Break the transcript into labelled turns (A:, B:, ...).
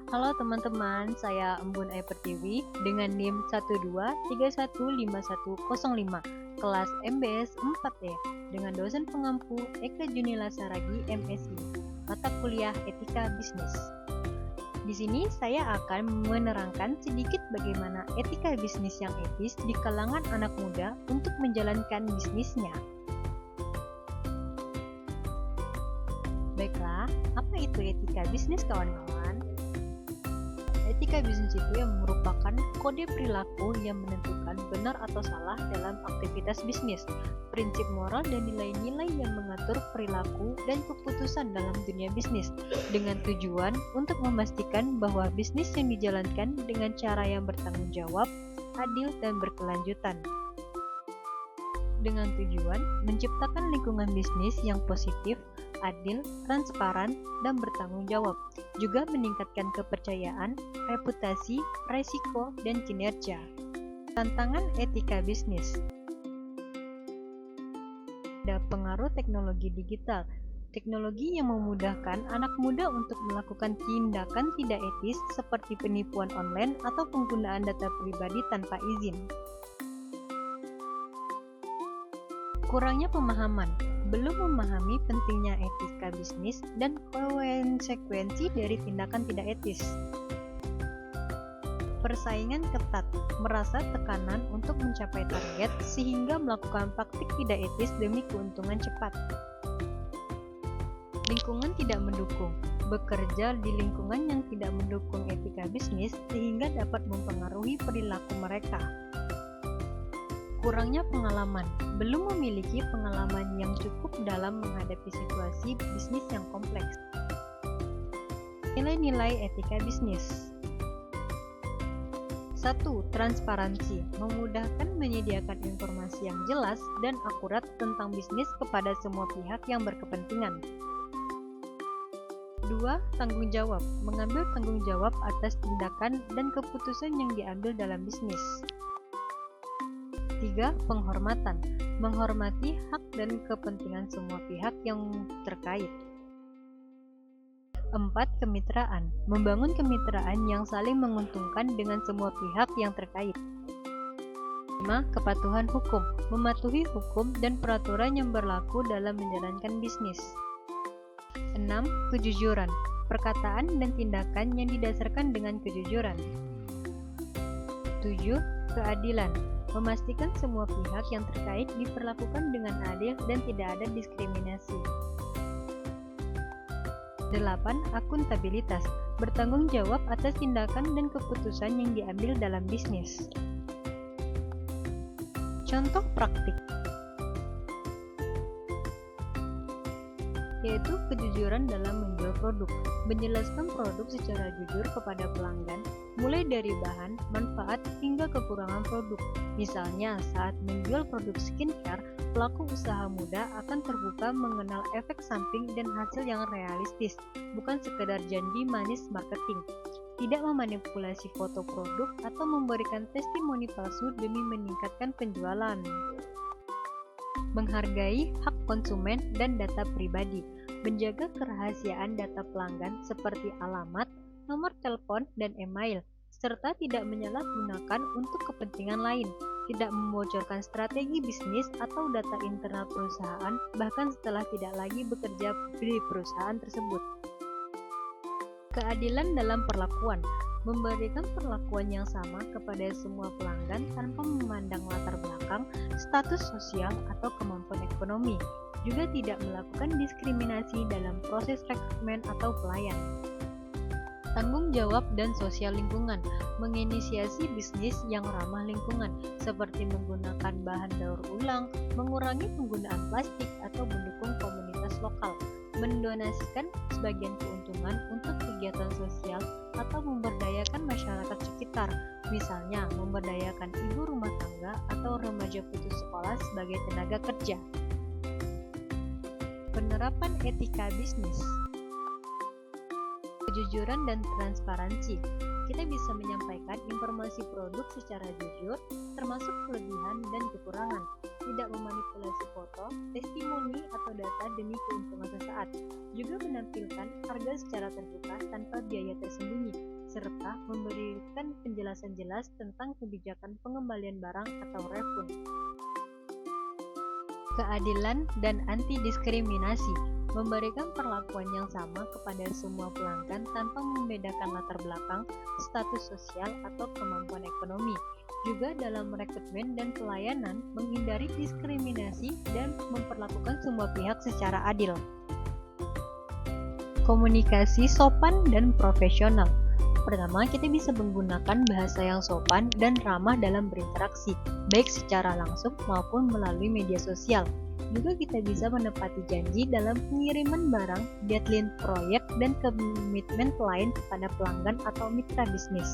A: Halo teman-teman, saya Embun Air Pertiwi dengan NIM 123151005, kelas MBS 4E, dengan dosen pengampu Eka Junila Saragi, MSI, mata kuliah Etika Bisnis. Di sini saya akan menerangkan sedikit bagaimana etika bisnis yang etis di kalangan anak muda untuk menjalankan bisnisnya. Baiklah, apa itu etika bisnis kawan-kawan? Etika bisnis itu yang merupakan kode perilaku yang menentukan benar atau salah dalam aktivitas bisnis, prinsip moral dan nilai-nilai yang mengatur perilaku dan keputusan dalam dunia bisnis, dengan tujuan untuk memastikan bahwa bisnis yang dijalankan dengan cara yang bertanggung jawab, adil, dan berkelanjutan. Dengan tujuan menciptakan lingkungan bisnis yang positif, adil, transparan, dan bertanggung jawab, juga meningkatkan kepercayaan, reputasi, resiko, dan kinerja. Tantangan etika bisnis. Ada pengaruh teknologi digital. Teknologi yang memudahkan anak muda untuk melakukan tindakan tidak etis seperti penipuan online atau penggunaan data pribadi tanpa izin. Kurangnya pemahaman, belum memahami pentingnya etika bisnis dan konsekuensi dari tindakan tidak etis. Persaingan ketat, merasa tekanan untuk mencapai target sehingga melakukan praktik tidak etis demi keuntungan cepat. Lingkungan tidak mendukung, bekerja di lingkungan yang tidak mendukung etika bisnis sehingga dapat mempengaruhi perilaku mereka. Kurangnya pengalaman, belum memiliki pengalaman yang cukup dalam menghadapi situasi bisnis yang kompleks. Nilai-nilai etika bisnis. 1. Transparansi, memudahkan menyediakan informasi yang jelas dan akurat tentang bisnis kepada semua pihak yang berkepentingan. 2. Tanggung jawab, mengambil tanggung jawab atas tindakan dan keputusan yang diambil dalam bisnis. 3. Penghormatan, menghormati hak dan kepentingan semua pihak yang terkait. 4. Kemitraan, membangun kemitraan yang saling menguntungkan dengan semua pihak yang terkait. 5. Kepatuhan hukum, mematuhi hukum dan peraturan yang berlaku dalam menjalankan bisnis. 6. Kejujuran, perkataan dan tindakan yang didasarkan dengan kejujuran. 7. Keadilan, memastikan semua pihak yang terkait diperlakukan dengan adil dan tidak ada diskriminasi. 8. Akuntabilitas, bertanggung jawab atas tindakan dan keputusan yang diambil dalam bisnis. Contoh praktik yaitu kejujuran dalam menjual produk, menjelaskan produk secara jujur kepada pelanggan, mulai dari bahan, manfaat, hingga kekurangan produk. Misalnya, saat menjual produk skincare, pelaku usaha muda akan terbuka mengenal efek samping dan hasil yang realistis, bukan sekedar janji manis marketing. Tidak memanipulasi foto produk atau memberikan testimoni palsu demi meningkatkan penjualan. Menghargai hak konsumen dan data pribadi, menjaga kerahasiaan data pelanggan seperti alamat, nomor telepon, dan email, serta tidak menyalahgunakan untuk kepentingan lain, tidak membocorkan strategi bisnis atau data internal perusahaan bahkan setelah tidak lagi bekerja di perusahaan tersebut. Keadilan dalam perlakuan, memberikan perlakuan yang sama kepada semua pelanggan tanpa memandang latar belakang, status sosial, atau kemampuan ekonomi. Juga tidak melakukan diskriminasi dalam proses rekrutmen atau pelayan. Tanggung jawab dan sosial lingkungan, menginisiasi bisnis yang ramah lingkungan, seperti menggunakan bahan daur ulang, mengurangi penggunaan plastik, atau mendukung komunitas lokal, mendonasikan sebagian keuntungan untuk kegiatan sosial atau memberdayakan masyarakat sekitar, misalnya memberdayakan ibu rumah tangga atau remaja putus sekolah sebagai tenaga kerja. Penerapan etika bisnis. Kejujuran dan transparansi. Kita bisa menyampaikan informasi produk secara jujur, termasuk kelebihan dan kekurangan, tidak memanipulasi foto, testimoni, atau data demi keuntungan sesaat, juga menampilkan harga secara terbuka tanpa biaya tersembunyi, serta memberikan penjelasan jelas tentang kebijakan pengembalian barang atau refund. Keadilan dan anti-diskriminasi, memberikan perlakuan yang sama kepada semua pelanggan tanpa membedakan latar belakang, status sosial, atau kemampuan ekonomi. Juga dalam rekrutmen dan pelayanan, menghindari diskriminasi dan memperlakukan semua pihak secara adil. Komunikasi sopan dan profesional. Pertama, kita bisa menggunakan bahasa yang sopan dan ramah dalam berinteraksi, baik secara langsung maupun melalui media sosial. Juga kita bisa menepati janji dalam pengiriman barang, deadline proyek, dan komitmen klien kepada pelanggan atau mitra bisnis.